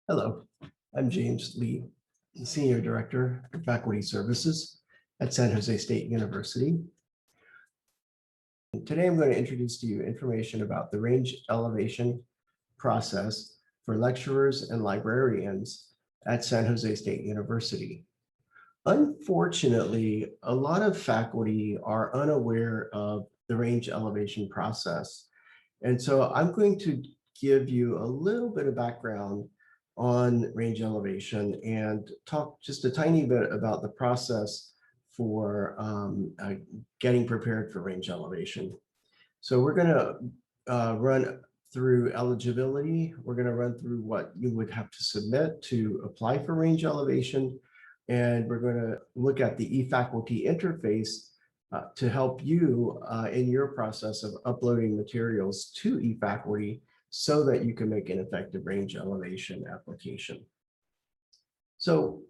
Hello, I'm James Lee, Senior Director of Faculty Services at San Jose State University. And today I'm going to introduce to you information about the range elevation process for lecturers and librarians at San Jose State University. Unfortunately, a lot of faculty are unaware of the range elevation process. And so I'm going to give you a little bit of background on range elevation and talk just a tiny bit about the process for getting prepared for range elevation. So we're going to run through eligibility. We're going to run through what you would have to submit to apply for range elevation. And we're going to look at the eFaculty interface to help you in your process of uploading materials to eFaculty so that you can make an effective range elevation application. So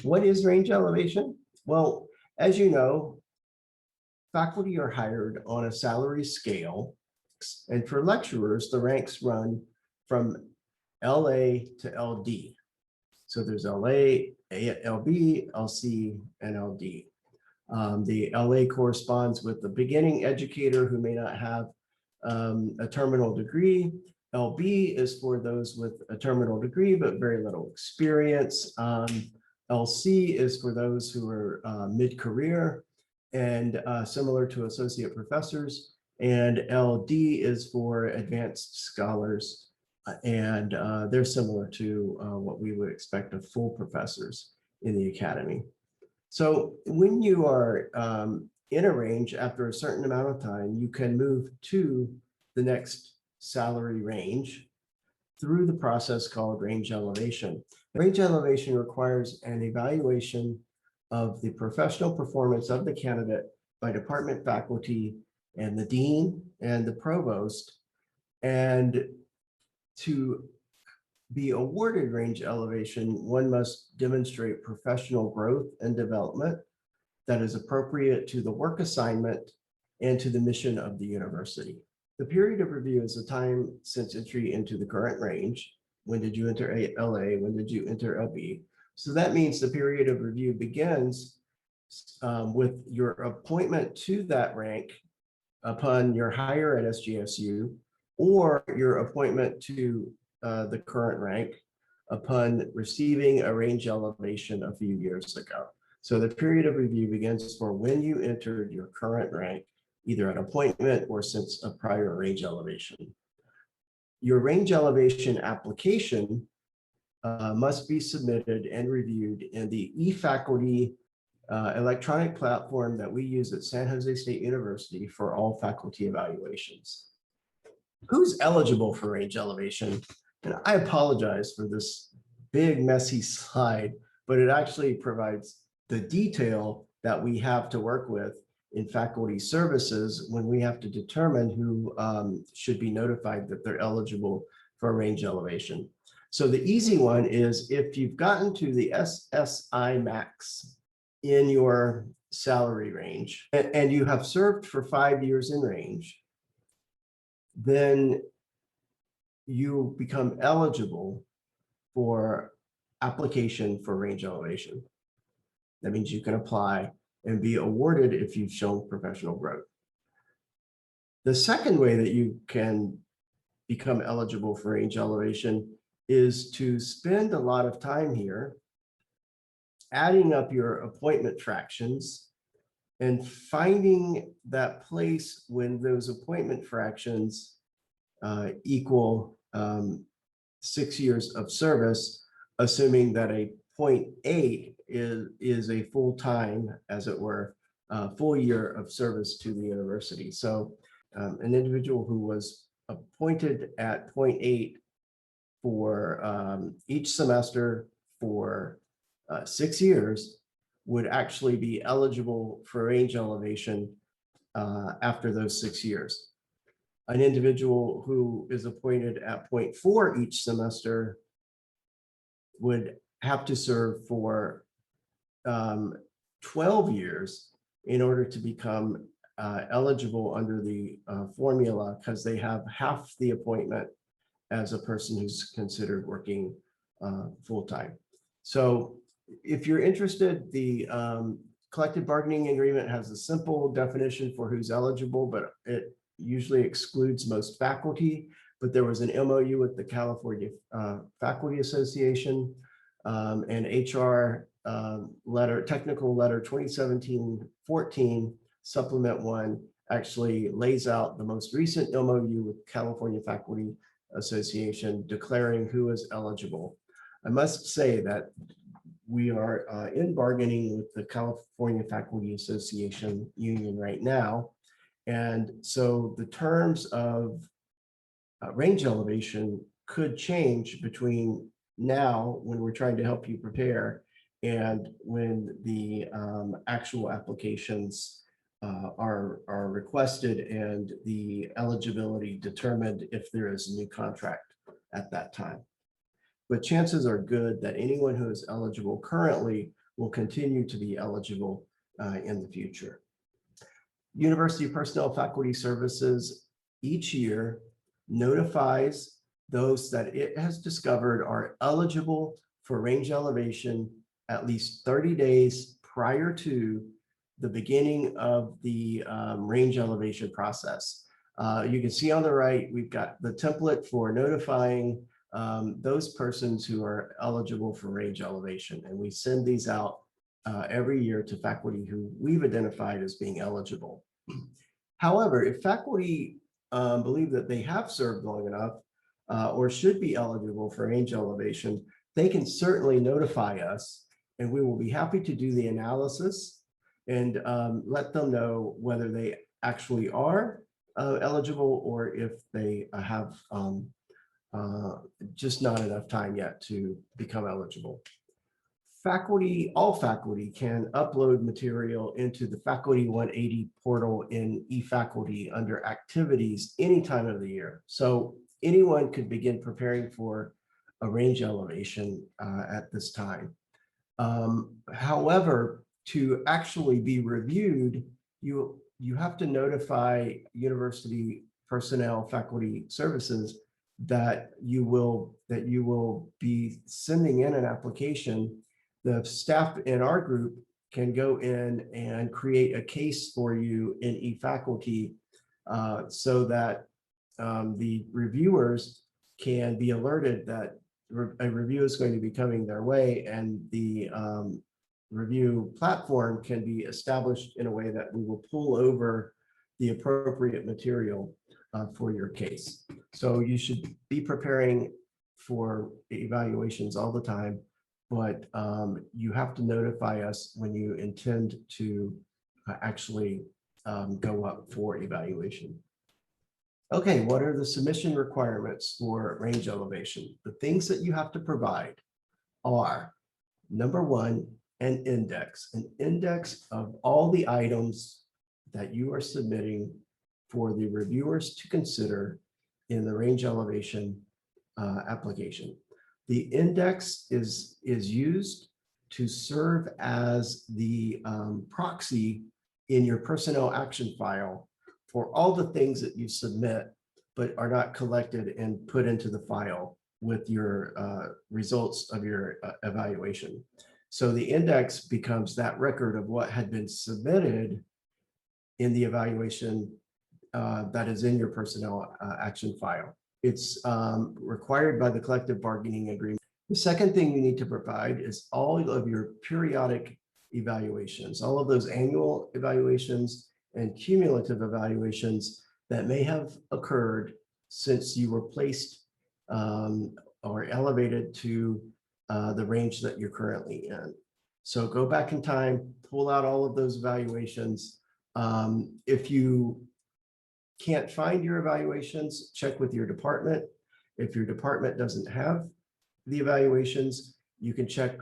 what is range elevation? Well, as you know, faculty are hired on a salary scale. And for lecturers, the ranks run from LA to LD. So there's LA, LB, LC, and LD. The LA corresponds with the beginning educator who may not have a terminal degree. LB is for those with a terminal degree, but very little experience. LC is for those who are mid-career and similar to associate professors. And LD is for advanced scholars. And they're similar to what we would expect of full professors in the academy. So when you are in a range after a certain amount of time, you can move to the next salary range through the process called range elevation. Range elevation requires an evaluation of the professional performance of the candidate by department faculty and the dean and the provost. And to be awarded range elevation, one must demonstrate professional growth and development that is appropriate to the work assignment and to the mission of the university. The period of review is the time since entry into the current range. When did you enter LA? When did you enter LB? So that means the period of review begins with your appointment to that rank upon your hire at SJSU, or your appointment to the current rank upon receiving a range elevation a few years ago. So the period of review begins for when you entered your current rank, either an appointment or since a prior range elevation. Your range elevation application must be submitted and reviewed in the eFaculty electronic platform that we use at San Jose State University for all faculty evaluations. Who's eligible for range elevation? And I apologize for this big messy slide, but it actually provides the detail that we have to work with in faculty services when we have to determine who should be notified that they're eligible for a range elevation. So the easy one is if you've gotten to the SSI max in your salary range and you have served for 5 years in range, then you become eligible for application for range elevation. That means you can apply and be awarded if you've shown professional growth. The second way that you can become eligible for range elevation is to spend a lot of time here adding up your appointment fractions and finding that place when those appointment fractions equal 6 years of service, assuming that a 0.8 is a full time, as it were, full year of service to the university. So an individual who was appointed at 0.8 for each semester for 6 years would actually be eligible for range elevation after those 6 years. An individual who is appointed at 0.4 each semester would have to serve for 12 years in order to become eligible under the formula, because they have half the appointment as a person who's considered working full-time. So if you're interested, the collective bargaining agreement has a simple definition for who's eligible, but it usually excludes most faculty. But there was an MOU with the California Faculty Association, and HR letter, technical letter 2017-14 supplement 1 actually lays out the most recent MOU with California Faculty Association declaring who is eligible. I must say that we are in bargaining with the California Faculty Association union right now. And so the terms of range elevation could change between now, when we're trying to help you prepare, and when the actual applications are requested and the eligibility determined if there is a new contract at that time. But chances are good that anyone who is eligible currently will continue to be eligible in the future. University Personnel Faculty Services each year notifies those that it has discovered are eligible for range elevation at least 30 days prior to the beginning of the range elevation process. You can see on the right, we've got the template for notifying those persons who are eligible for range elevation. And we send these out every year to faculty who we've identified as being eligible. However, if faculty believe that they have served long enough or should be eligible for range elevation, they can certainly notify us, and we will be happy to do the analysis and let them know whether they actually are eligible or if they have just not enough time yet to become eligible. Faculty, all faculty can upload material into the Faculty 180 portal in eFaculty under activities any time of the year. So anyone could begin preparing for a range elevation at this time. However, to actually be reviewed, you have to notify University Personnel Faculty Services that you will be sending in an application. The staff in our group can go in and create a case for you in eFaculty so that the reviewers can be alerted that a review is going to be coming their way, and the review platform can be established in a way that we will pull over the appropriate material for your case. So you should be preparing for evaluations all the time, but you have to notify us when you intend to actually go up for evaluation. Okay, what are the submission requirements for range elevation? The things that you have to provide are, number one, an index of all the items that you are submitting for the reviewers to consider in the range elevation application. The index is used to serve as the proxy in your personnel action file for all the things that you submit but are not collected and put into the file with your results of your evaluation. So the index becomes that record of what had been submitted in the evaluation that is in your personnel action file. It's required by the collective bargaining agreement. The second thing you need to provide is all of your periodic evaluations, all of those annual evaluations and cumulative evaluations that may have occurred since you were placed or elevated to the range that you're currently in. So go back in time, pull out all of those evaluations. If you can't find your evaluations, check with your department. If your department doesn't have the evaluations, you can check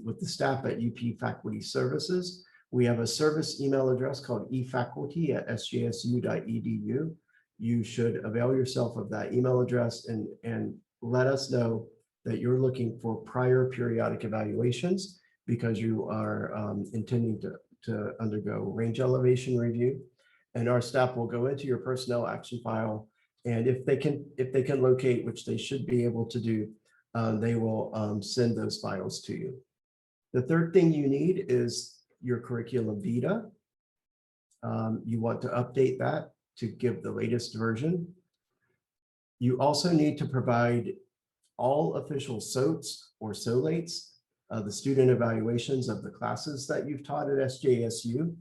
with the staff at UP Faculty Services. We have a service email address called eFaculty@sjsu.edu. You should avail yourself of that email address and let us know that you're looking for prior periodic evaluations because you are intending to undergo range elevation review. And our staff will go into your personnel action file, and if they can locate, which they should be able to do, they will send those files to you. The third thing you need is your curriculum vitae. You want to update that to give the latest version. You also need to provide all official SOTs or SOLATes, the student evaluations of the classes that you've taught at SJSU.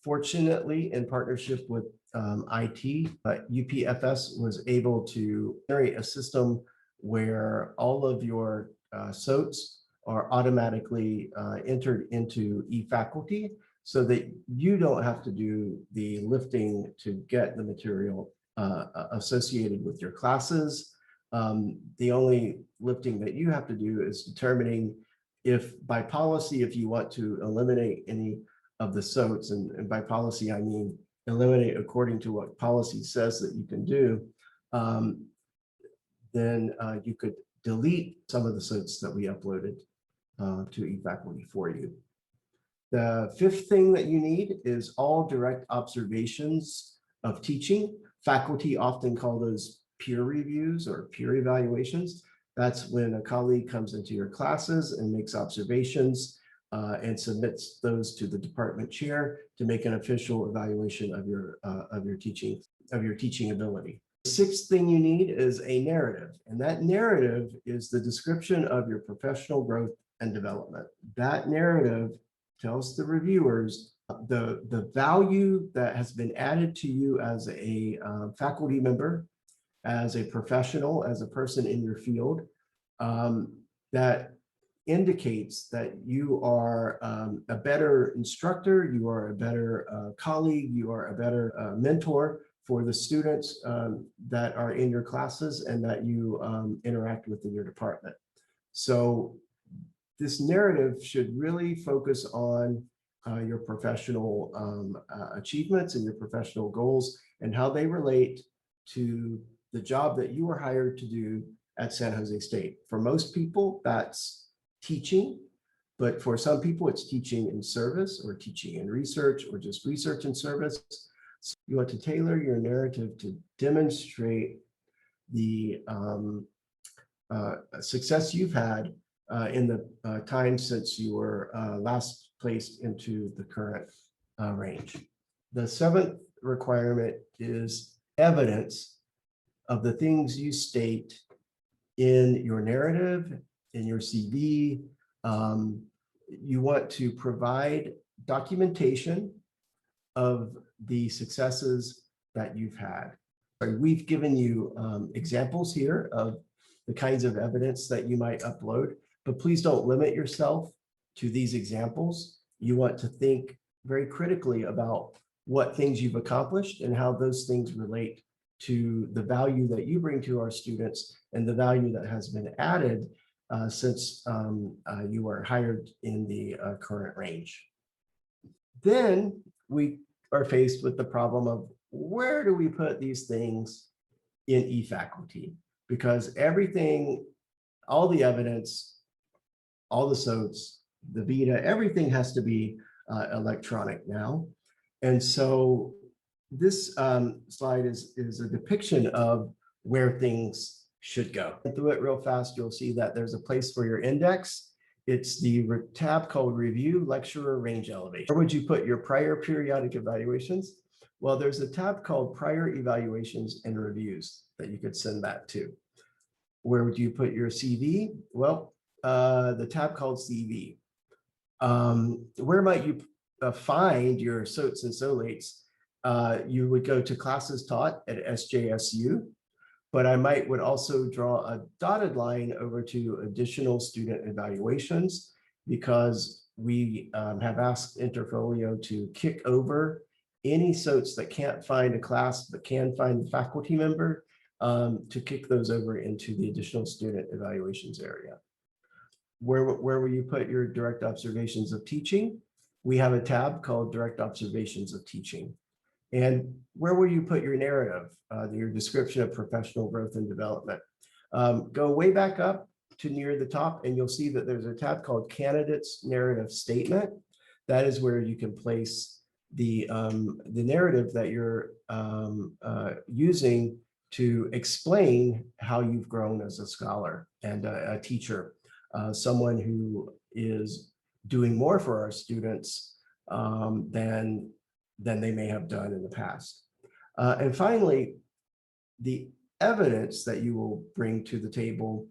Fortunately, in partnership with IT, UPFS was able to generate a system where all of your SOTs are automatically entered into eFaculty so that you don't have to do the lifting to get the material associated with your classes. The only lifting that you have to do is determining if by policy, if you want to eliminate any of the SOTs, and by policy, I mean eliminate according to what policy says that you can do, then you could delete some of the SOTs that we uploaded to eFaculty for you. The fifth thing that you need is all direct observations of teaching. Faculty often call those peer reviews or peer evaluations. That's when a colleague comes into your classes and makes observations and submits those to the department chair to make an official evaluation of your teaching ability. The sixth thing you need is a narrative, and that narrative is the description of your professional growth and development. That narrative tells the reviewers the value that has been added to you as a faculty member, as a professional, as a person in your field, that indicates that you are a better instructor, you are a better colleague, you are a better mentor for the students that are in your classes and that you interact with in your department. So this narrative should really focus on your professional achievements and your professional goals and how they relate to the job that you were hired to do at San Jose State. For most people, that's teaching, but for some people, it's teaching in service or teaching in research or just research and service. So you want to tailor your narrative to demonstrate the success you've had in the time since you were last placed into the current range. The seventh requirement is evidence of the things you state in your narrative, in your CV. You want to provide documentation of the successes that you've had. We've given you examples here of the kinds of evidence that you might upload, but please don't limit yourself to these examples. You want to think very critically about what things you've accomplished and how those things relate to the value that you bring to our students and the value that has been added since you were hired in the current range. Then we are faced with the problem of where do we put these things in eFaculty? Because everything, all the evidence, all the SOTs, the Vitae, everything has to be electronic now. And so this slide is a depiction of where things should go. Through it real fast, you'll see that there's a place for your index. It's the tab called Review Lecturer Range Elevation. Where would you put your prior periodic evaluations? Well, there's a tab called Prior Evaluations and Reviews that you could send that to. Where would you put your CV? Well, the tab called CV. Where might you find your SOTs and SOLATes? You would go to classes taught at SJSU, but I would also draw a dotted line over to additional student evaluations because we have asked Interfolio to kick over any SOTs that can't find a class but can find the faculty member to kick those over into the additional student evaluations area. Where will you put your direct observations of teaching? We have a tab called Direct Observations of Teaching. And where will you put your narrative, your description of professional growth and development? Go way back up to near the top and you'll see that there's a tab called Candidates Narrative Statement. That is where you can place the narrative that you're using to explain how you've grown as a scholar and a teacher, someone who is doing more for our students than they may have done in the past. And finally, the evidence that you will bring to the table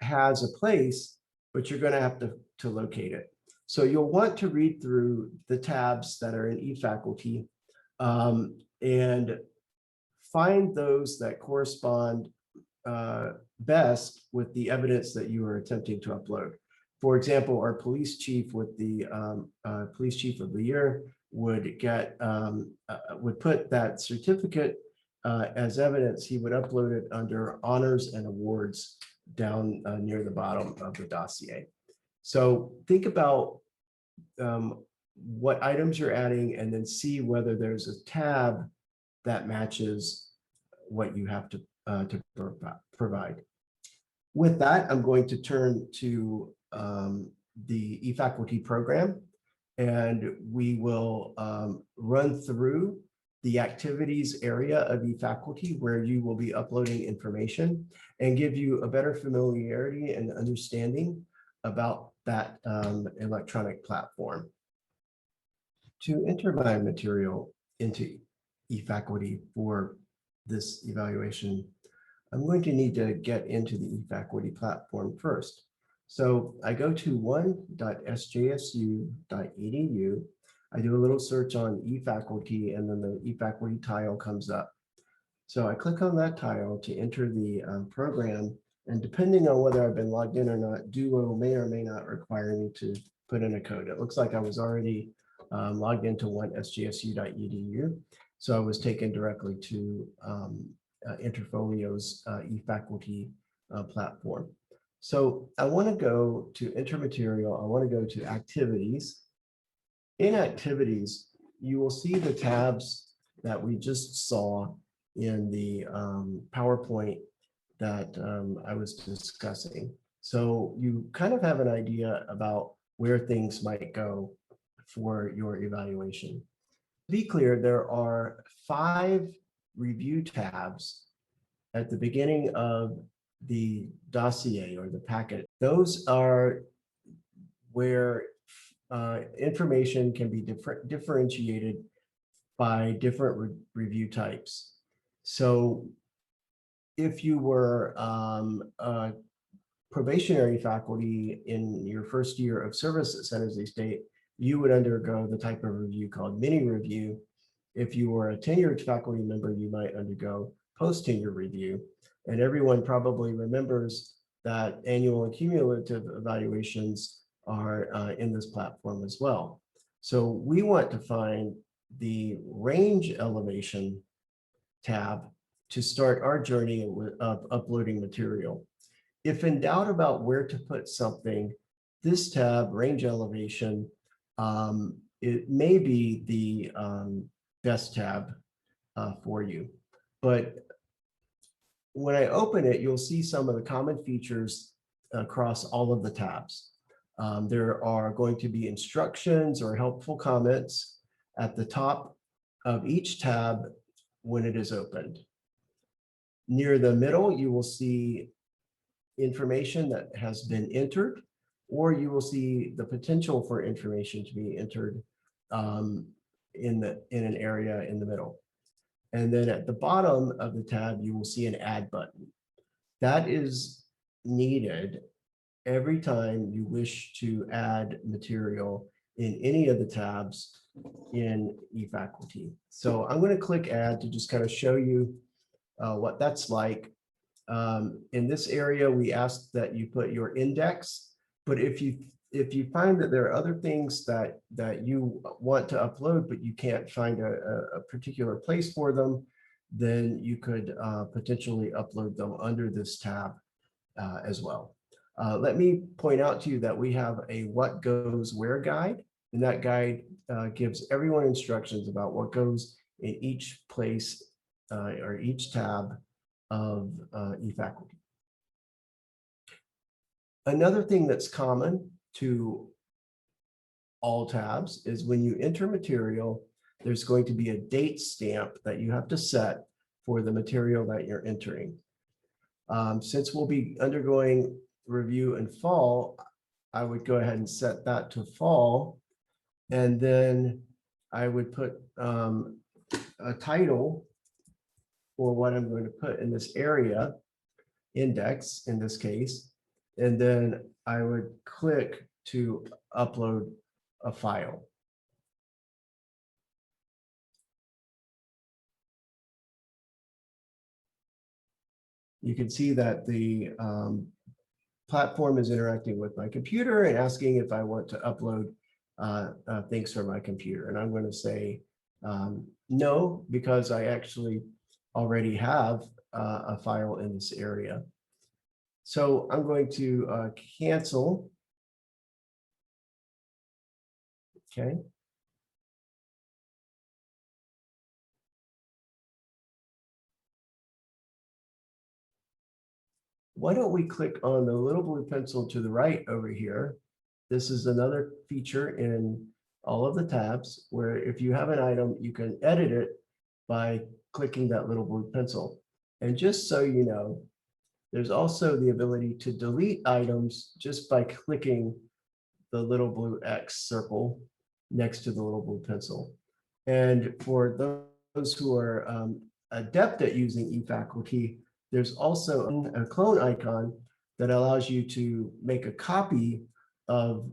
has a place, but you're going to have to locate it. So you'll want to read through the tabs that are in eFaculty and find those that correspond best with the evidence that you are attempting to upload. For example, our police chief with the police chief of the year would get would put that certificate as evidence. He would upload it under honors and awards down near the bottom of the dossier. So think about what items you're adding and then see whether there's a tab that matches what you have to provide. With that, I'm going to turn to the eFaculty program, and we will run through the activities area of eFaculty where you will be uploading information and give you a better familiarity and understanding about that electronic platform. To enter my material into eFaculty for this evaluation, I'm going to need to get into the eFaculty platform first. So I go to one.sjsu.edu. I do a little search on eFaculty, and then the eFaculty tile comes up. So I click on that tile to enter the program, and depending on whether I've been logged in or not, Duo may or may not require me to put in a code. It looks like I was already logged into one.sjsu.edu. So I was taken directly to Interfolio's eFaculty platform. So I want to go to enter material. I want to go to activities. In activities, you will see the tabs that we just saw in the PowerPoint that I was discussing. So you kind of have an idea about where things might go for your evaluation. To be clear, there are 5 review tabs at the beginning of the dossier or the packet. Those are where information can be differentiated by different review types. So if you were a probationary faculty in your first year of service at San Jose State, you would undergo the type of review called mini review. If you were a tenured faculty member, you might undergo post-tenure review. And everyone probably remembers that annual and cumulative evaluations are in this platform as well. So we want to find the range elevation tab to start our journey of uploading material. If in doubt about where to put something, this tab, range elevation, it may be the best tab for you. But when I open it, you'll see some of the common features across all of the tabs. There are going to be instructions or helpful comments at the top of each tab when it is opened. Near the middle, you will see information that has been entered, or you will see the potential for information to be entered in an area in the middle. And then at the bottom of the tab, you will see an add button. That is needed every time you wish to add material in any of the tabs in eFaculty. So I'm going to click add to just kind of show you what that's like. In this area, we ask that you put your index, but if you find that there are other things that you want to upload, but you can't find a particular place for them, then you could potentially upload them under this tab as well. Let me point out to you that we have a what goes where guide, and that guide gives everyone instructions about what goes in each place or each tab of eFaculty. Another thing that's common to all tabs is when you enter material, there's going to be a date stamp that you have to set for the material that you're entering. Since we'll be undergoing review in fall, I would go ahead and set that to fall. And then I would put a title for what I'm going to put in this area, index in this case, and then I would click to upload a file. You can see that the platform is interacting with my computer and asking if I want to upload things from my computer. And I'm going to say no, because I actually already have a file in this area. So I'm going to cancel. Okay. Why don't we click on the little blue pencil to the right over here? This is another feature in all of the tabs where if you have an item, you can edit it by clicking that little blue pencil. And just so you know, there's also the ability to delete items just by clicking the little blue X circle next to the little blue pencil. And for those who are adept at using eFaculty, there's also a clone icon that allows you to make a copy of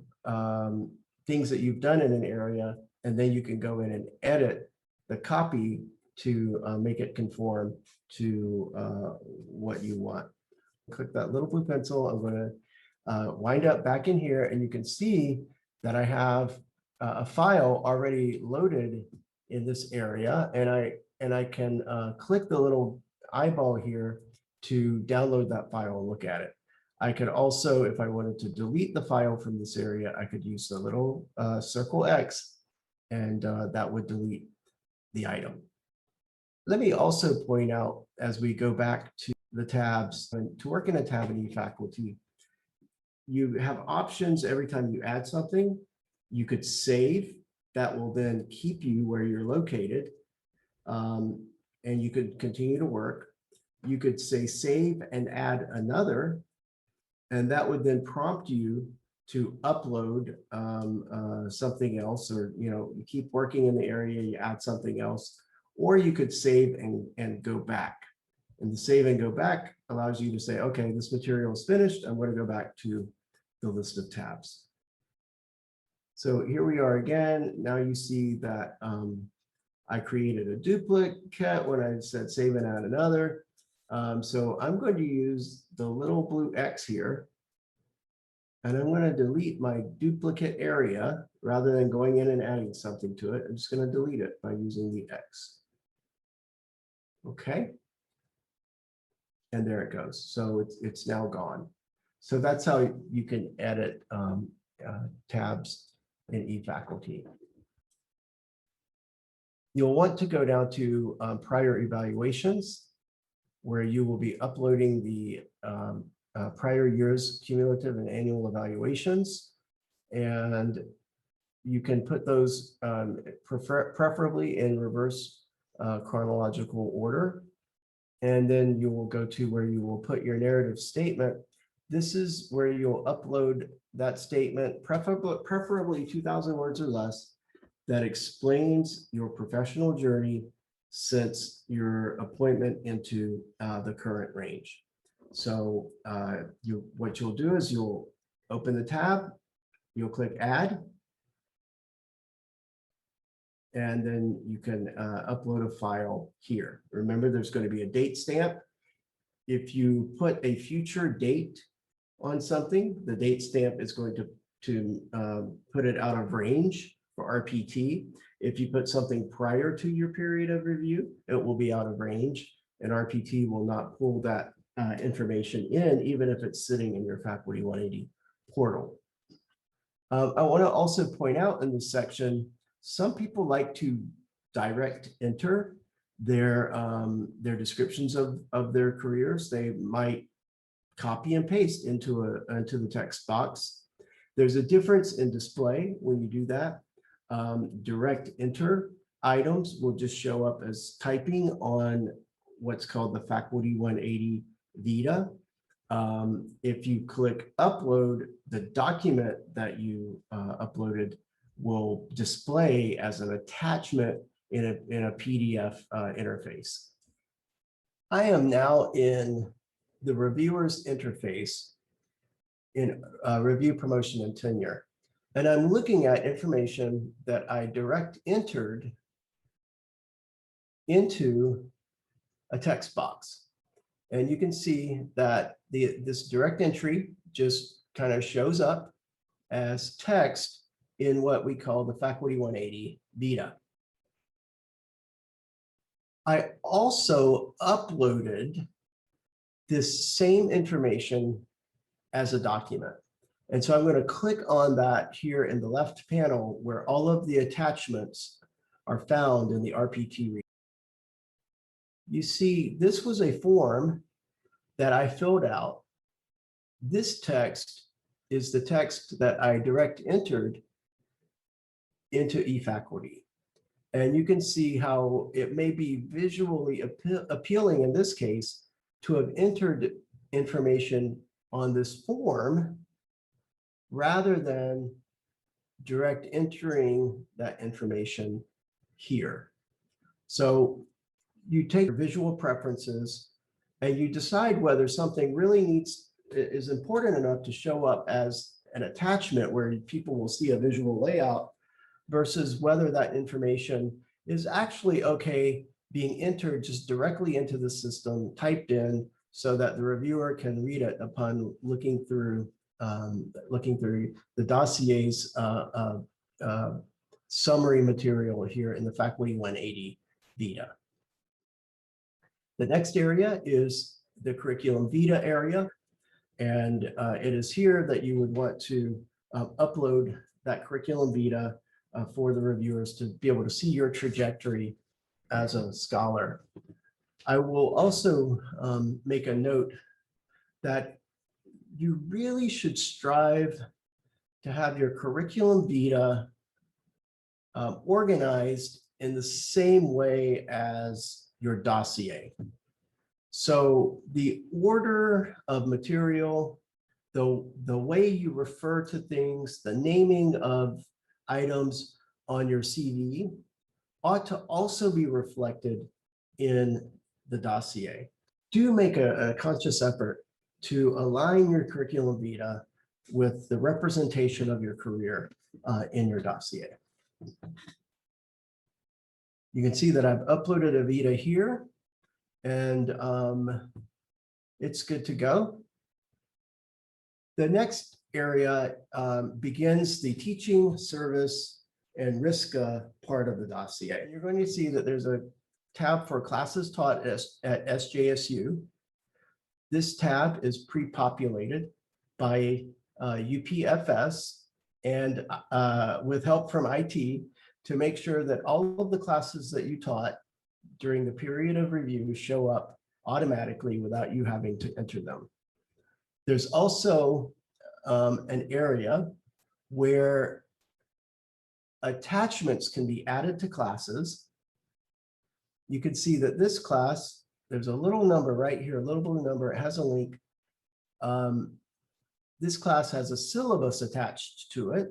things that you've done in an area, and then you can go in and edit the copy to make it conform to what you want. Click that little blue pencil. I'm going to wind up back in here, and you can see that I have a file already loaded in this area, and I can click the little eyeball here to download that file and look at it. I could also, if I wanted to delete the file from this area, I could use the little circle X, and that would delete the item. Let me also point out, as we go back to the tabs, and to work in a tab in eFaculty, you have options every time you add something. You could save, that will then keep you where you're located, and you could continue to work. You could say save and add another, and that would then prompt you to upload something else, or you keep working in the area, you add something else, or you could save and go back. And the save and go back allows you to say, okay, this material is finished. I'm going to go back to the list of tabs. So here we are again. Now you see that I created a duplicate when I said save and add another. So I'm going to use the little blue X here, and I'm going to delete my duplicate area rather than going in and adding something to it. I'm just going to delete it by using the X. Okay. And there it goes. So it's now gone. So that's how you can edit tabs in eFaculty. You'll want to go down to prior evaluations, where you will be uploading the prior year's cumulative and annual evaluations. And you can put those preferably in reverse chronological order. And then you will go to where you will put your narrative statement. This is where you'll upload that statement, preferably 2,000 words or less, that explains your professional journey since your appointment into the current range. So what you'll do is you'll open the tab, you'll click add, and then you can upload a file here. Remember, there's going to be a date stamp. If you put a future date on something, the date stamp is going to put it out of range for RPT. If you put something prior to your period of review, it will be out of range, and RPT will not pull that information in, even if it's sitting in your Faculty 180 portal. I want to also point out in this section, some people like to direct enter their descriptions of their careers. They might copy and paste into the text box. There's a difference in display when you do that. Direct enter items will just show up as typing on what's called the Faculty 180 Vita. If you click upload, the document that you uploaded will display as an attachment in a PDF interface. I am now in the reviewer's interface in review, promotion, and tenure. And I'm looking at information that I direct entered into a text box. And you can see that this direct entry just kind of shows up as text in what we call the Faculty 180 Vita. I also uploaded this same information as a document. And so I'm going to click on that here in the left panel where all of the attachments are found in the RPT. You see, this was a form that I filled out. This text is the text that I direct entered into eFaculty. And you can see how it may be visually appealing in this case to have entered information on this form rather than direct entering that information here. So you take your visual preferences and you decide whether something really is important enough to show up as an attachment where people will see a visual layout versus whether that information is actually okay being entered just directly into the system, typed in, so that the reviewer can read it upon looking through the dossiers summary material here in the Faculty 180 Vita. The next area is the Curriculumvita area, and it is here that you would want to upload that Curriculumvita for the reviewers to be able to see your trajectory as a scholar. I will also make a note that you really should strive to have your Curriculumvita organized in the same way as your dossier. So the order of material, the way you refer to things, the naming of items on your CV ought to also be reflected in the dossier. Do make a conscious effort to align your Curriculumvita with the representation of your career in your dossier. You can see that I've uploaded a Vita here, and it's good to go. The next area begins the teaching, service, and risk part of the dossier. And you're going to see that there's a tab for classes taught at SJSU. This tab is pre-populated by UPFS and with help from IT to make sure that all of the classes that you taught during the period of review show up automatically without you having to enter them. There's also an area where attachments can be added to classes. You can see that this class, there's a little number right here, a little blue number, it has a link. This class has a syllabus attached to it.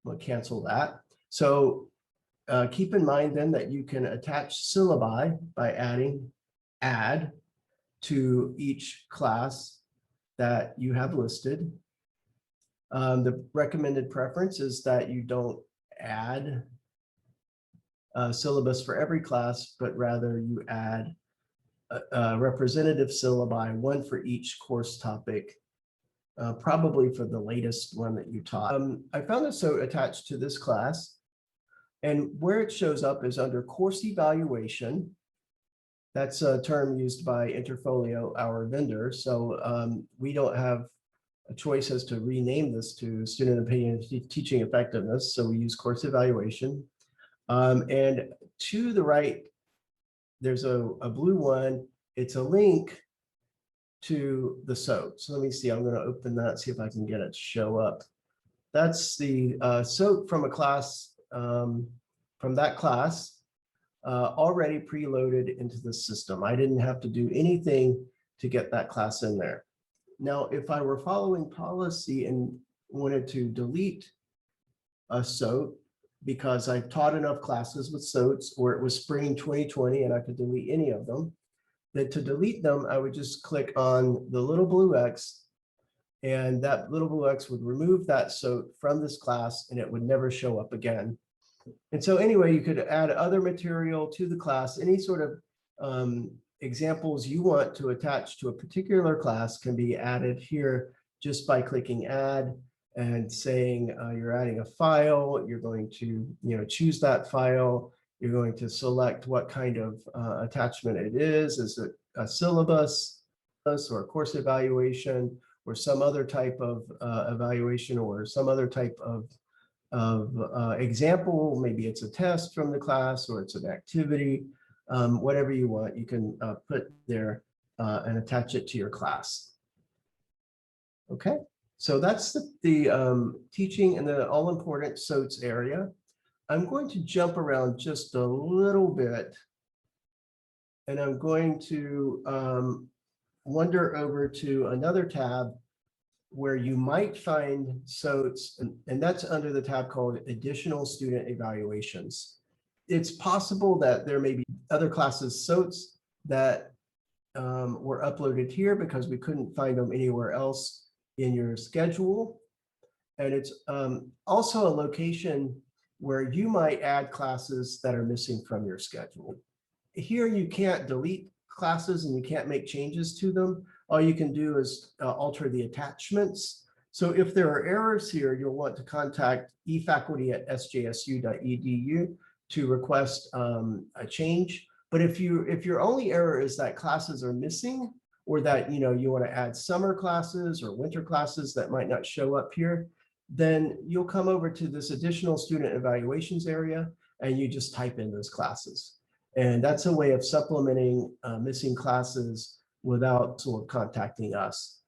We'll cancel that. So keep in mind then that you can attach syllabi by adding add to each class that you have listed. The recommended preference is that you don't add syllabus for every class, but rather you add a representative syllabi, one for each course topic, probably for the latest one that you taught. I found this so attached to this class, and where it shows up is under course evaluation. That's a term used by Interfolio, our vendor. So we don't have a choice as to rename this to student opinion teaching effectiveness. So we use course evaluation. And to the right, there's a blue one. It's a link to the SOAP. So let me see, I'm going to open that, see if I can get it to show up. That's the SOAP from a class, from that class. already preloaded into the system. I didn't have to do anything to get that class in there. Now, if I were following policy and wanted to delete a SOT because I taught enough classes with SOTs, or it was spring 2020 and I could delete any of them, then to delete them, I would just click on the little blue X, and that little blue X would remove that SOT from this class and it would never show up again. And so anyway, you could add other material to the class. Any sort of examples you want to attach to a particular class can be added here just by clicking add and saying you're adding a file. You're going to choose that file. You're going to select what kind of attachment it is. Is it a syllabus or a course evaluation or some other type of evaluation or some other type of example? Maybe it's a test from the class or it's an activity. Whatever you want, you can put there and attach it to your class. Okay, so that's the teaching and the all-important SOTs area. I'm going to jump around just a little bit, and I'm going to wander over to another tab where you might find SOTs, and that's under the tab called Additional Student Evaluations. It's possible that there may be other classes SOTs that were uploaded here because we couldn't find them anywhere else in your schedule. And it's also a location where you might add classes that are missing from your schedule. Here you can't delete classes and you can't make changes to them. All you can do is alter the attachments. So if there are errors here, you'll want to contact eFaculty@sjsu.edu to request a change. But if your only error is that classes are missing, or that you want to add summer classes or winter classes that might not show up here, then you'll come over to this additional student evaluations area and you just type in those classes. And that's a way of supplementing missing classes without sort of contacting us.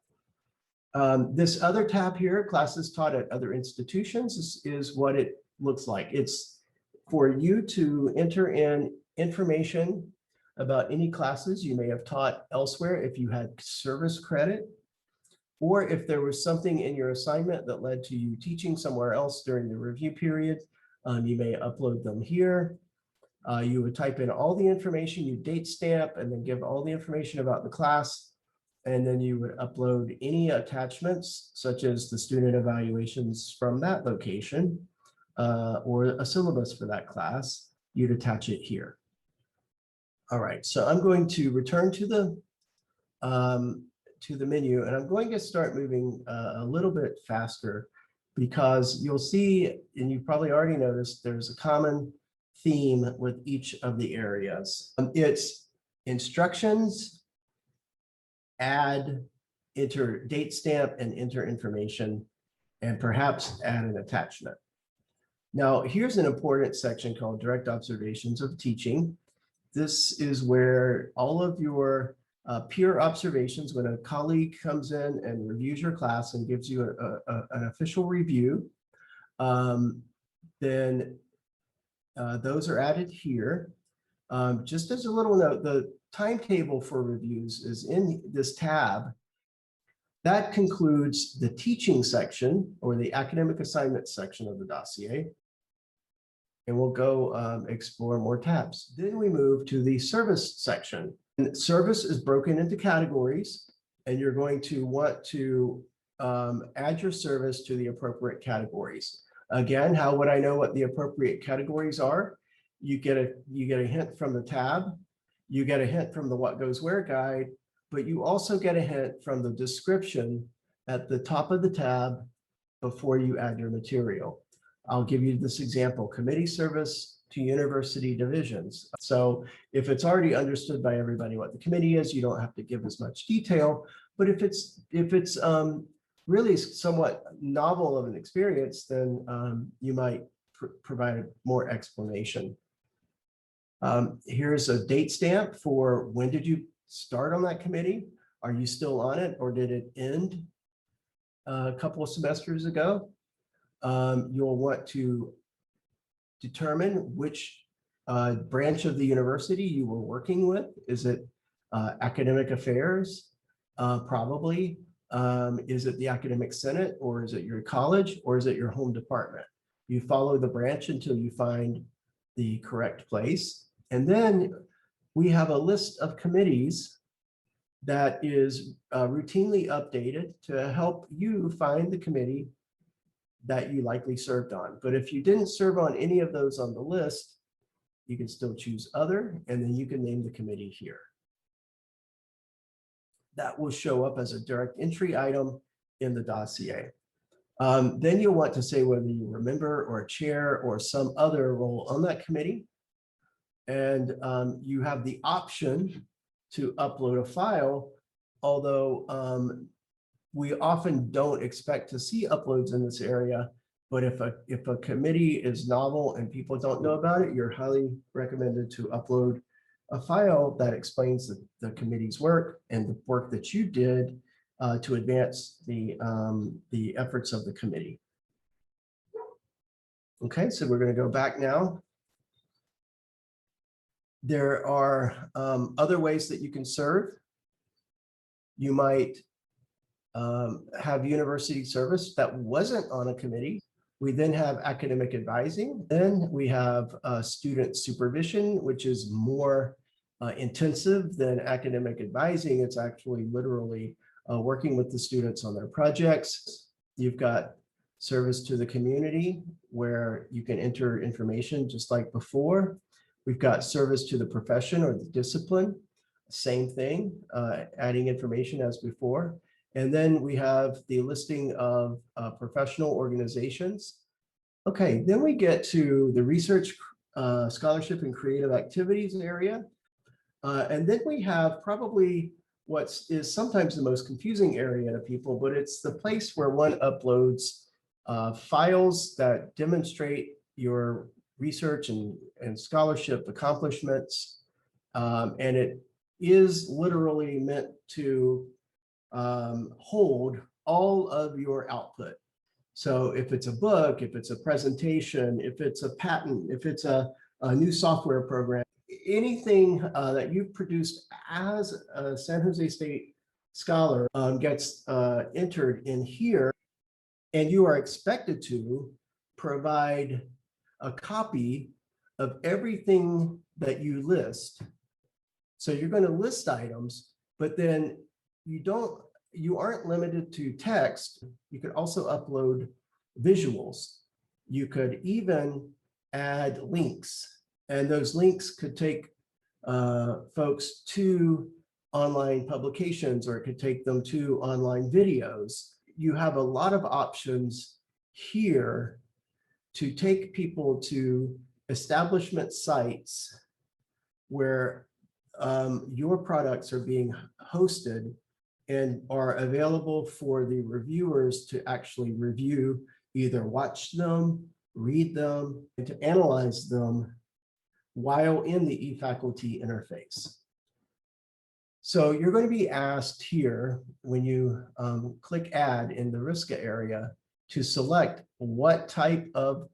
This other tab here, classes taught at other institutions, is what it looks like. It's for you to enter in information about any classes you may have taught elsewhere if you had service credit, or if there was something in your assignment that led to you teaching somewhere else during the review period. You may upload them here. You would type in all the information, you date stamp, and then give all the information about the class. And then you would upload any attachments, such as the student evaluations from that location, or a syllabus for that class. You'd attach it here. All right, so I'm going to return to the menu, and I'm going to start moving a little bit faster, because you'll see, and you've probably already noticed, there's a common theme with each of the areas. It's instructions, add, enter date stamp, and enter information, and perhaps add an attachment. Now, here's an important section called Direct Observations of Teaching. This is where all of your peer observations, when a colleague comes in and reviews your class and gives you an official review, then those are added here. Just as a little note, the timetable for reviews is in this tab. That concludes the teaching section, or the academic assignment section of the dossier. And we'll go explore more tabs. Then we move to the service section. And service is broken into categories, and you're going to want to add your service to the appropriate categories. Again, how would I know what the appropriate categories are? You get a hint from the tab, you get a hint from the What Goes Where guide, but you also get a hint from the description at the top of the tab before you add your material. I'll give you this example: committee service to university divisions. So if it's already understood by everybody what the committee is, you don't have to give as much detail. But if it's really somewhat novel of an experience, then you might provide more explanation. Here's a date stamp for when did you start on that committee? Are you still on it, or did it end a couple of semesters ago? You'll want to determine which branch of the university you were working with? Is it academic affairs? Probably. Is it the academic senate, or is it your college, or is it your home department? You follow the branch until you find the correct place. And then we have a list of committees that is routinely updated to help you find the committee that you likely served on. But if you didn't serve on any of those on the list, you can still choose other, and then you can name the committee here. That will show up as a direct entry item in the dossier. Then you'll want to say whether you were a member or a chair or some other role on that committee. And you have the option to upload a file, although we often don't expect to see uploads in this area. But if a committee is novel and people don't know about it, you're highly recommended to upload a file that explains the committee's work and the work that you did to advance the efforts of the committee. Okay, so we're going to go back now. There are other ways that you can serve. You might have university service that wasn't on a committee. We then have academic advising. Then we have student supervision, which is more intensive than academic advising. It's actually literally working with the students on their projects. You've got service to the community, where you can enter information just like before. We've got service to the profession or the discipline, same thing, adding information as before. And then we have the listing of professional organizations. Okay, then we get to the research, scholarship, and creative activities area. And then we have probably what is sometimes the most confusing area to people, but it's the place where one uploads files that demonstrate your research and scholarship accomplishments. And it is literally meant to hold all of your output. So if it's a book, if it's a presentation, if it's a patent, if it's a new software program, anything that you've produced as a San Jose State scholar gets entered in here, and you are expected to provide a copy of everything that you list. So you're going to list items, but then you aren't limited to text. You could also upload visuals. You could even add links, and those links could take folks to online publications, or it could take them to online videos. You have a lot of options here to take people to establishment sites where your products are being hosted and are available for the reviewers to actually review, either watch them, read them, and to analyze them while in the eFaculty interface. So you're going to be asked here, when you click add in the RISCA area, to select what type of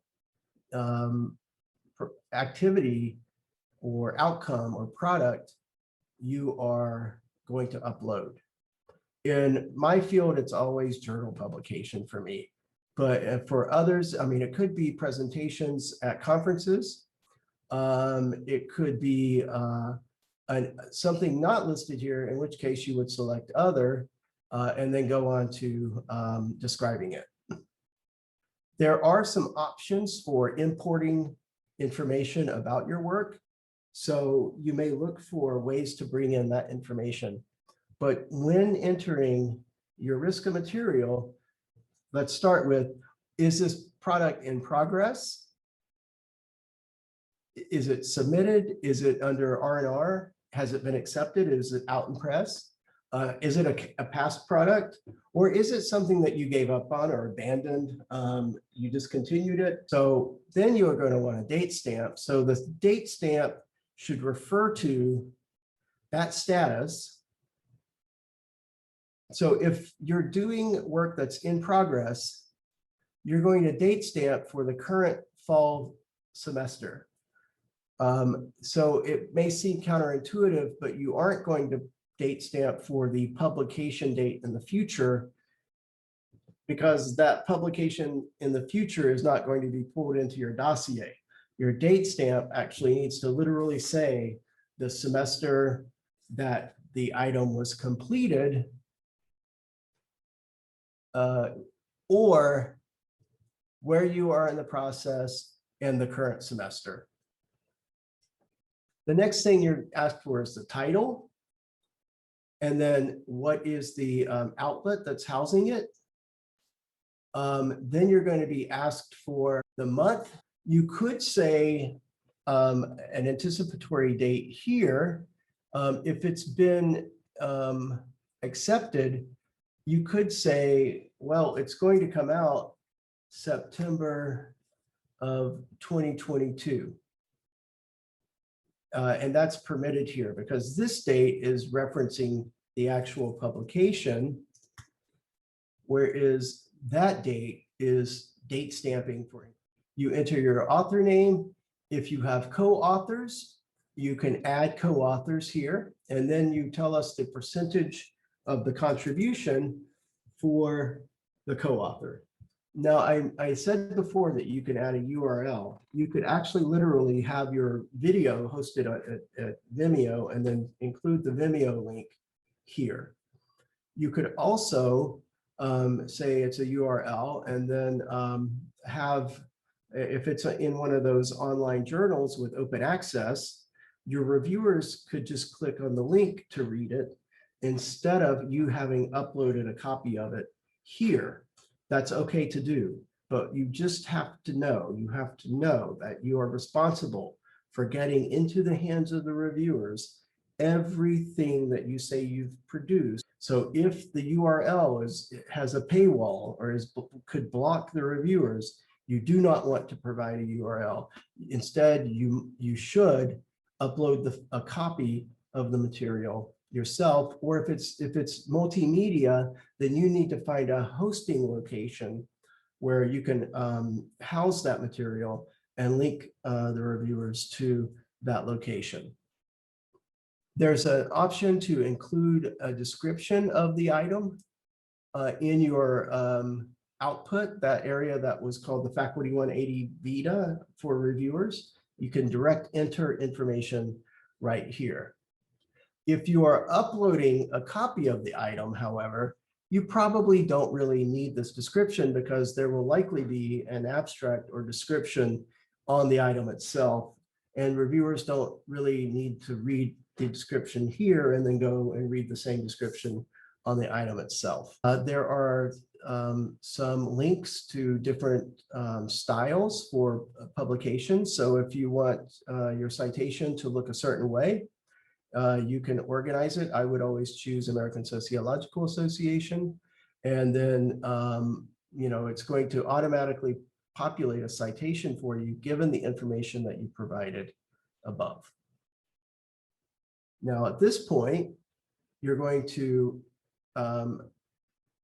activity or outcome or product you are going to upload. In my field, it's always journal publication for me. But for others, I mean, it could be presentations at conferences. It could be something not listed here, in which case you would select other and then go on to describing it. There are some options for importing information about your work. So you may look for ways to bring in that information. But when entering your RISCA material, let's start with, is this product in progress? Is it submitted? Is it under R&R? Has it been accepted? Is it out in press? Is it a past product? Or is it something that you gave up on or abandoned? You discontinued it. So then you are going to want a date stamp. So the date stamp should refer to that status. So if you're doing work that's in progress, you're going to date stamp for the current fall semester. So it may seem counterintuitive, but you aren't going to date stamp for the publication date in the future, because that publication in the future is not going to be pulled into your dossier. Your date stamp actually needs to literally say the semester that the item was completed, or where you are in the process and the current semester. The next thing you're asked for is the title. And then what is the outlet that's housing it? Then you're going to be asked for the month. You could say an anticipatory date here. If it's been accepted, you could say, well, it's going to come out September of 2022. And that's permitted here because this date is referencing the actual publication, whereas that date is date stamping for it. You enter your author name. If you have co-authors, you can add co-authors here, and then you tell us the percentage of the contribution for the co-author. Now, I said before that you can add a URL. You could actually literally have your video hosted at Vimeo and then include the Vimeo link here. You could also say it's a URL and then have, if it's in one of those online journals with open access, your reviewers could just click on the link to read it instead of you having uploaded a copy of it here. That's okay to do, but you just have to know, that you are responsible for getting into the hands of the reviewers everything that you say you've produced. So if the URL has a paywall or could block the reviewers, you do not want to provide a URL. Instead, you should upload a copy of the material yourself, or if it's multimedia, then you need to find a hosting location where you can house that material and link the reviewers to that location. There's an option to include a description of the item in your output, that area that was called the Faculty 180 Vitae for reviewers. You can direct enter information right here. If you are uploading a copy of the item, however, you probably don't really need this description because there will likely be an abstract or description on the item itself, and reviewers don't really need to read the description here and then go and read the same description on the item itself. There are some links to different styles for publications. So if you want your citation to look a certain way, you can organize it. I would always choose American Sociological Association. And then, it's going to automatically populate a citation for you, given the information that you provided above. Now, at this point, you're going to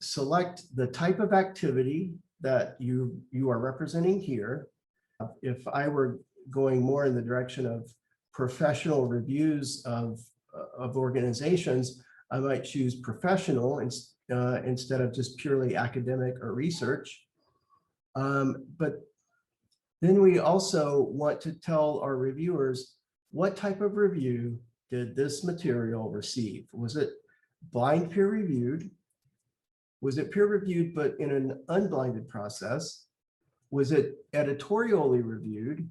select the type of activity that you are representing here. If I were going more in the direction of professional reviews of organizations, I might choose professional instead of just purely academic or research. But then we also want to tell our reviewers what type of review did this material receive. Was it blind peer reviewed? Was it peer reviewed but in an unblinded process? Was it editorially reviewed?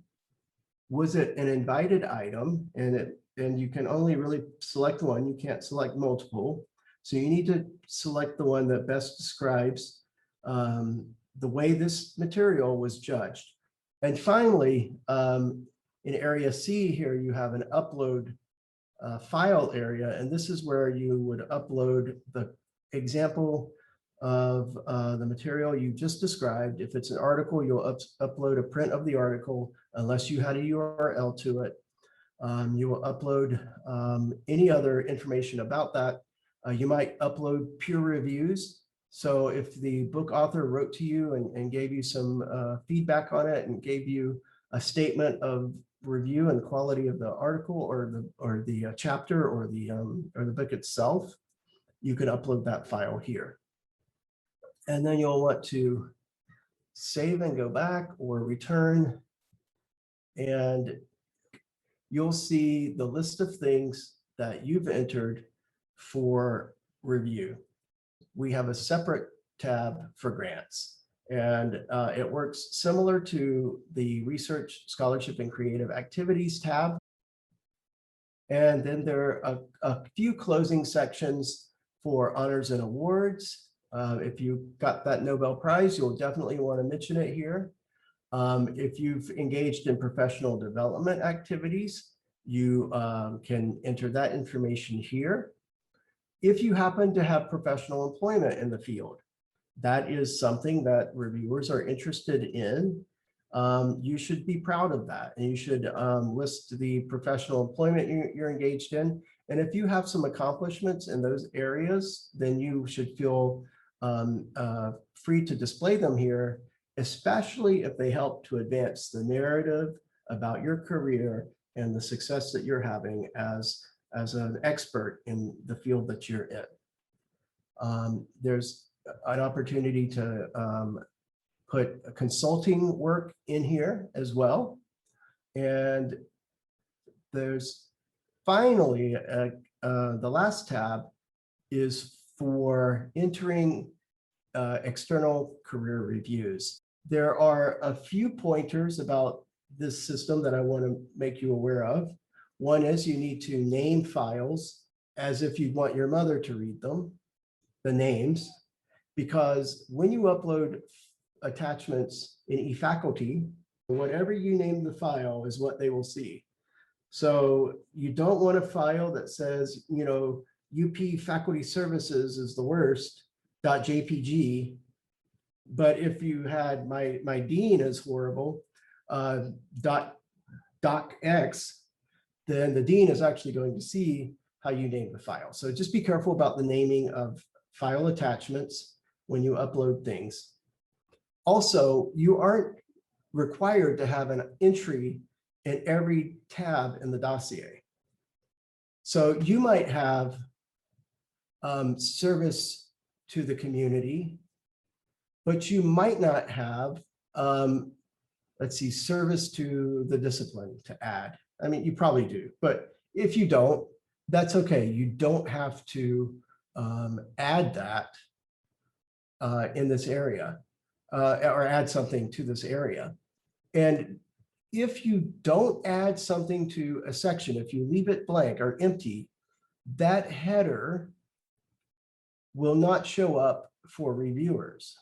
Was it an invited item? And you can only really select one, you can't select multiple. So you need to select the one that best describes the way this material was judged. And finally, in area C here, you have an upload file area, and this is where you would upload the example of the material you just described. If it's an article, you'll upload a print of the article, unless you had a URL to it. You will upload any other information about that. You might upload peer reviews. So if the book author wrote to you and gave you some feedback on it and gave you a statement of review and quality of the article or the chapter or the book itself, you can upload that file here. And then you'll want to save and go back or return. And you'll see the list of things that you've entered for review. We have a separate tab for grants, and it works similar to the Research, Scholarship, and Creative Activities tab. And then there are a few closing sections for honors and awards. If you got that Nobel Prize, you'll definitely want to mention it here. If you've engaged in professional development activities, you can enter that information here. If you happen to have professional employment in the field, that is something that reviewers are interested in. You should be proud of that, and you should list the professional employment you're engaged in. And if you have some accomplishments in those areas, then you should feel free to display them here, especially if they help to advance the narrative about your career and the success that you're having as an expert in the field that you're in. There's an opportunity to put consulting work in here as well. And there's finally, the last tab is for entering external career reviews. There are a few pointers about this system that I want to make you aware of. One is you need to name files as if you'd want your mother to read them, the names, because when you upload attachments in eFaculty, whatever you name the file is what they will see. So you don't want a file that says, you know, UP faculty services is the worst, .jpg. But if you had my dean is horrible, .docx, then the dean is actually going to see how you name the file. So just be careful about the naming of file attachments when you upload things. Also, you aren't required to have an entry in every tab in the dossier. So you might have service to the community, but you might not have, let's see, service to the discipline to add. I mean, you probably do, but if you don't, that's okay. You don't have to add that in this area or add something to this area. And if you don't add something to a section, if you leave it blank or empty, that header will not show up for reviewers.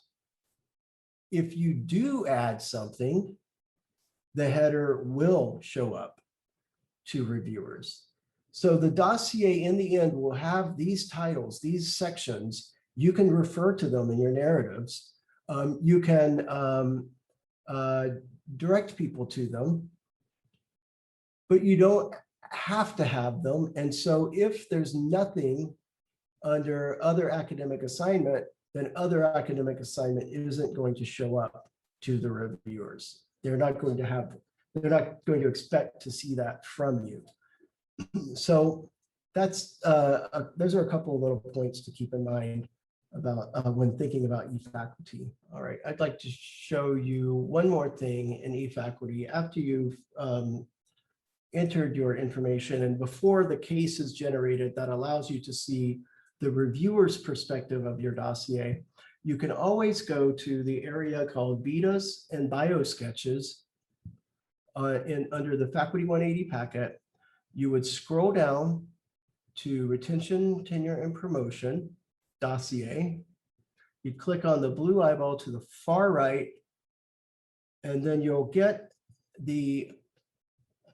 If you do add something, the header will show up to reviewers. So the dossier in the end will have these titles, these sections. You can refer to them in your narratives. You can direct people to them, but you don't have to have them. And so if there's nothing under other academic assignment, then other academic assignment isn't going to show up to the reviewers. They're not going to expect to see that from you. So that's those are a couple of little points to keep in mind about when thinking about eFaculty. All right, I'd like to show you one more thing in eFaculty after you've entered your information and before the case is generated that allows you to see the reviewer's perspective of your dossier. You can always go to the area called Vitas and Bio Sketches under the Faculty 180 packet. You would scroll down to Retention, Tenure, and Promotion dossier. You'd click on the blue eyeball to the far right, and then you'll get the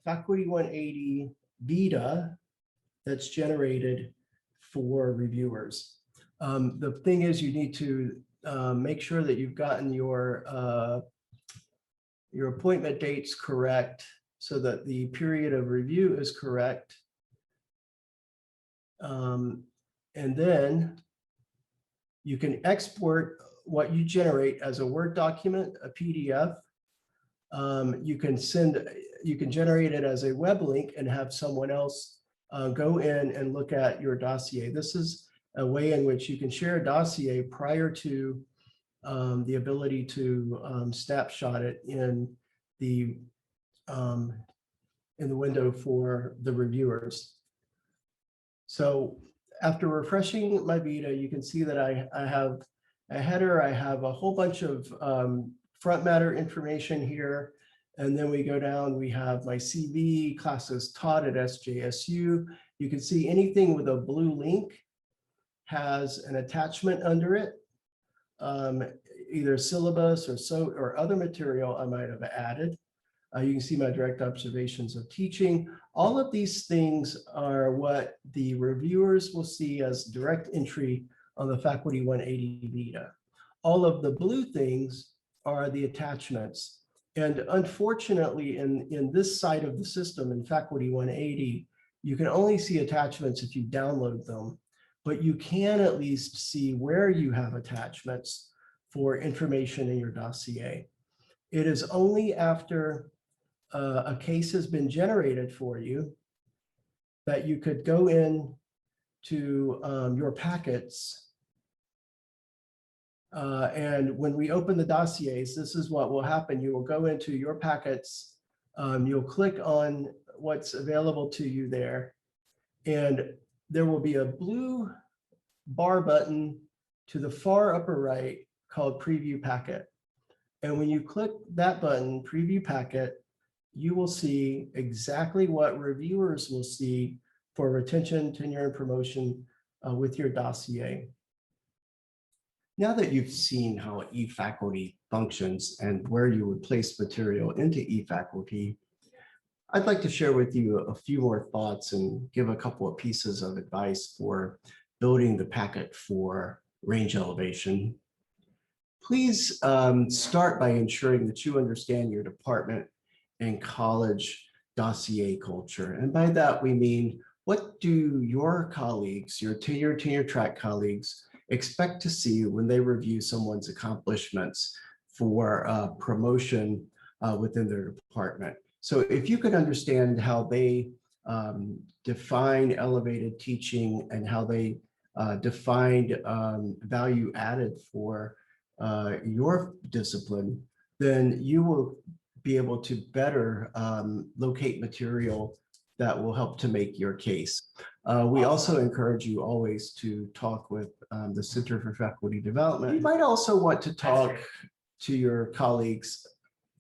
Faculty 180 Vitae that's generated for reviewers. The thing is, you need to make sure that you've gotten your appointment dates correct so that the period of review is correct. And then you can export what you generate as a Word document, a PDF. You can send you can generate it as a web link and have someone else go in and look at your dossier. This is a way in which you can share a dossier prior to the ability to snapshot it the in the window for the reviewers. So after refreshing my Vita, you can see that I have a header, I have a whole bunch of front matter information here. And then we go down, we have my CV, classes taught at SJSU. You can see anything with a blue link has an attachment under it, either syllabus or other material I might have added. You can see my direct observations of teaching. All of these things are what the reviewers will see as direct entry on the Faculty 180 Vita. All of the blue things are the attachments. And unfortunately, in this side of the system, in Faculty 180, you can only see attachments if you download them, but you can at least see where you have attachments for information in your dossier. It is only after a case has been generated for you that you could go in to your packets. And when we open the dossiers, this is what will happen. You will go into your packets, you'll click on what's available to you there, and there will be a blue bar button to the far upper right called Preview Packet. And when you click that button, Preview Packet, you will see exactly what reviewers will see for retention, tenure, and promotion with your dossier. Now that you've seen how eFaculty functions and where you would place material into eFaculty, I'd like to share with you a few more thoughts and give a couple of pieces of advice for building the packet for range elevation. Please start by ensuring that you understand your department and college dossier culture. And by that, we mean, what do your colleagues, your tenure track colleagues, expect to see when they review someone's accomplishments for promotion within their department? So if you could understand how they define elevated teaching and how they defined value added for your discipline, then you will be able to better locate material that will help to make your case. We also encourage you always to talk with the Center for Faculty Development. You might also want to talk to your colleagues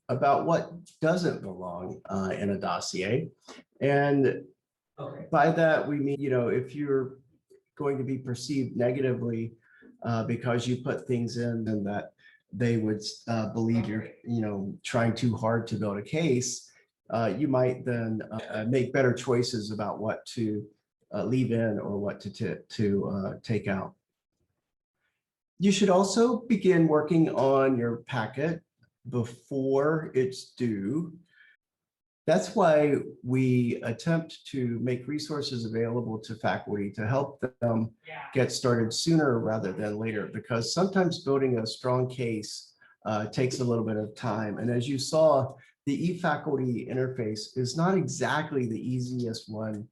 about what doesn't belong in a dossier. And by that, we mean, if you're going to be perceived negatively because you put things in and that they would believe you're, trying too hard to build a case, you might then make better choices about what to leave in or what to take out. You should also begin working on your packet before it's due. That's why we attempt to make resources available to faculty to help them get started sooner rather than later, because sometimes building a strong case takes a little bit of time. And as you saw, the eFaculty interface is not exactly the easiest one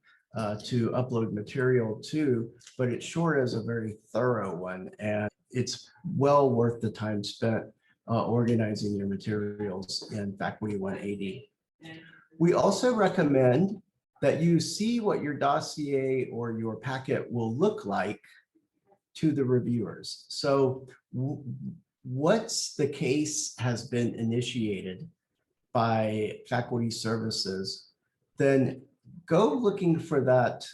to upload material to, but it sure is a very thorough one. And it's well worth the time spent organizing your materials in Faculty 180. We also recommend that you see what your dossier or your packet will look like to the reviewers. So once the case has been initiated by faculty services, then go looking for that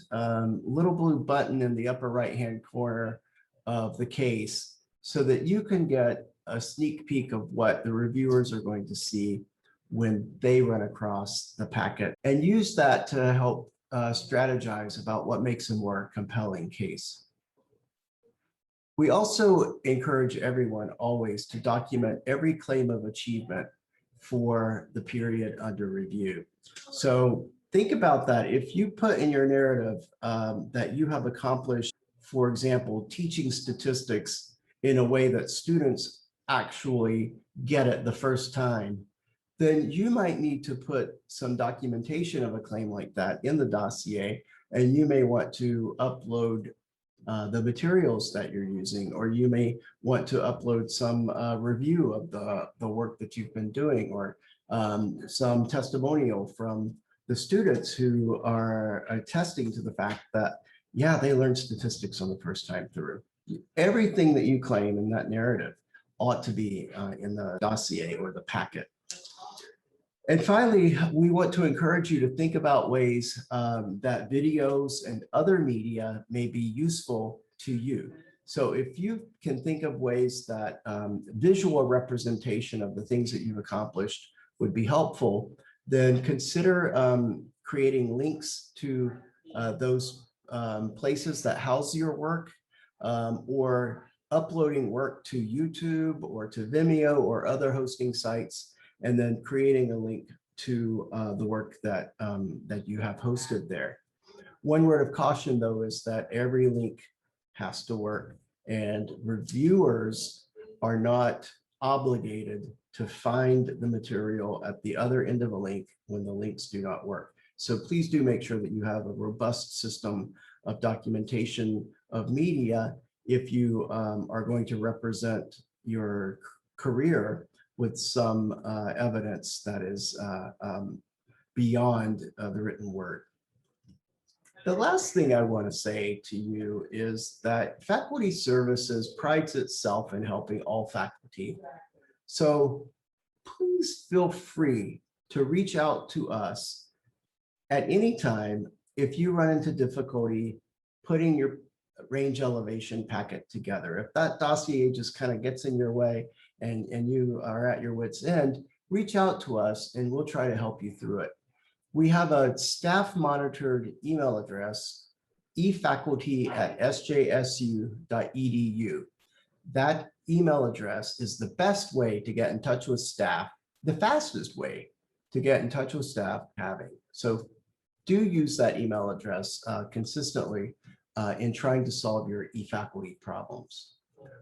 little blue button in the upper right-hand corner of the case so that you can get a sneak peek of what the reviewers are going to see when they run across the packet, and use that to help strategize about what makes a more compelling case. We also encourage everyone always to document every claim of achievement for the period under review. So think about that. If you put in your narrative that you have accomplished, for example, teaching statistics in a way that students actually get it the first time, then you might need to put some documentation of a claim like that in the dossier, and you may want to upload the materials that you're using, or you may want to upload some review of the work that you've been doing, or some testimonial from the students who are attesting to the fact that, yeah, they learned statistics on the first time through. Everything that you claim in that narrative ought to be in the dossier or the packet. And finally, we want to encourage you to think about ways that videos and other media may be useful to you. So if you can think of ways that visual representation of the things that you've accomplished would be helpful, then consider creating links to those places that house your work, or uploading work to YouTube or to Vimeo or other hosting sites, and then creating a link to the work that, that you have hosted there. One word of caution, though, is that every link has to work, and reviewers are not obligated to find the material at the other end of a link when the links do not work. So please do make sure that you have a robust system of documentation of media if you are going to represent your career with some evidence that is beyond the written word. The last thing I want to say to you is that Faculty Services prides itself in helping all faculty. So please feel free to reach out to us at any time if you run into difficulty putting your range elevation packet together. If that dossier just kind of gets in your way and you are at your wit's end, reach out to us and we'll try to help you through it. We have a staff monitored email address, eFaculty@sjsu.edu. That email address is the best way to get in touch with staff, the fastest way to get in touch with staff having. So do use that email address consistently in trying to solve your eFaculty problems.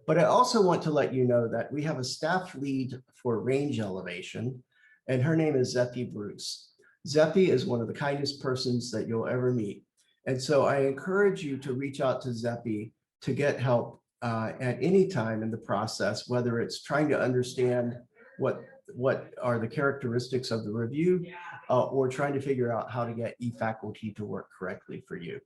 But I also want to let you know that we have a staff lead for range elevation, and her name is Zeppi Bruce. Zeppi is one of the kindest persons that you'll ever meet. And so I encourage you to reach out to Zeppi to get help at any time in the process, whether it's trying to understand what are the characteristics of the review, or trying to figure out how to get eFaculty to work correctly for you.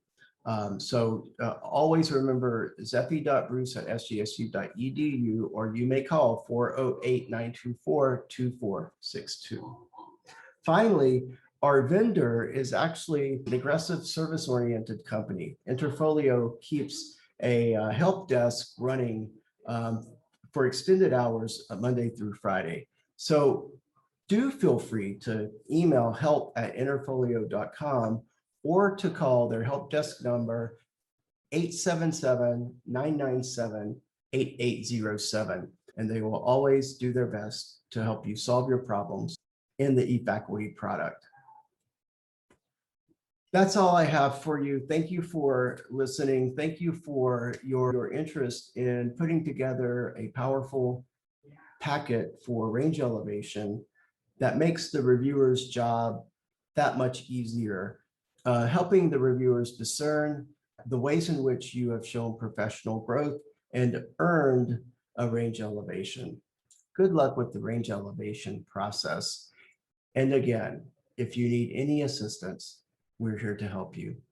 So always remember zeppi.bruce@sjsu.edu, or you may call 408-924-2462. Finally, our vendor is actually an aggressive service-oriented company. Interfolio keeps a help desk running for extended hours Monday through Friday. So do feel free to email help@interfolio.com or to call their help desk number 877-997-8807. And they will always do their best to help you solve your problems in the eFaculty product. That's all I have for you. Thank you for listening. Thank you for your interest in putting together a powerful packet for range elevation that makes the reviewer's job that much easier, helping the reviewers discern the ways in which you have shown professional growth and earned a range elevation. Good luck with the range elevation process. And again, if you need any assistance, we're here to help you.